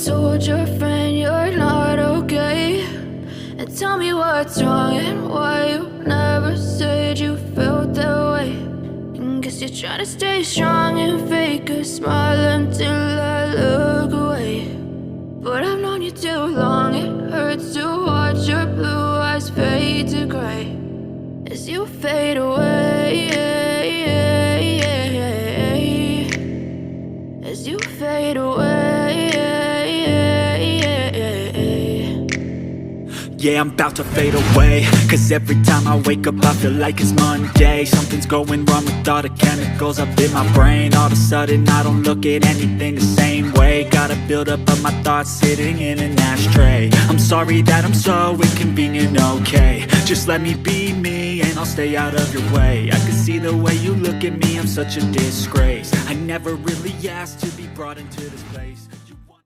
told your friend you're not okay? And tell me what's wrong and why you never said you felt that way. And guess you're trying to stay strong and fake a smile until I look away. But I've known you too long, it hurts to watch your blue eyes fade to gray as you fade away, as you fade away. Yeah, I'm about to fade away, cause every time I wake up I feel like it's Monday. Something's going wrong with all the chemicals up in my brain. All of a sudden I don't look at anything the same way. Got a buildup of my thoughts sitting in an ashtray. I'm sorry that I'm so inconvenient, okay? Just let me be me and I'll stay out of your way. I can see the way you look at me, I'm such a disgrace. I never really asked to be brought into this place.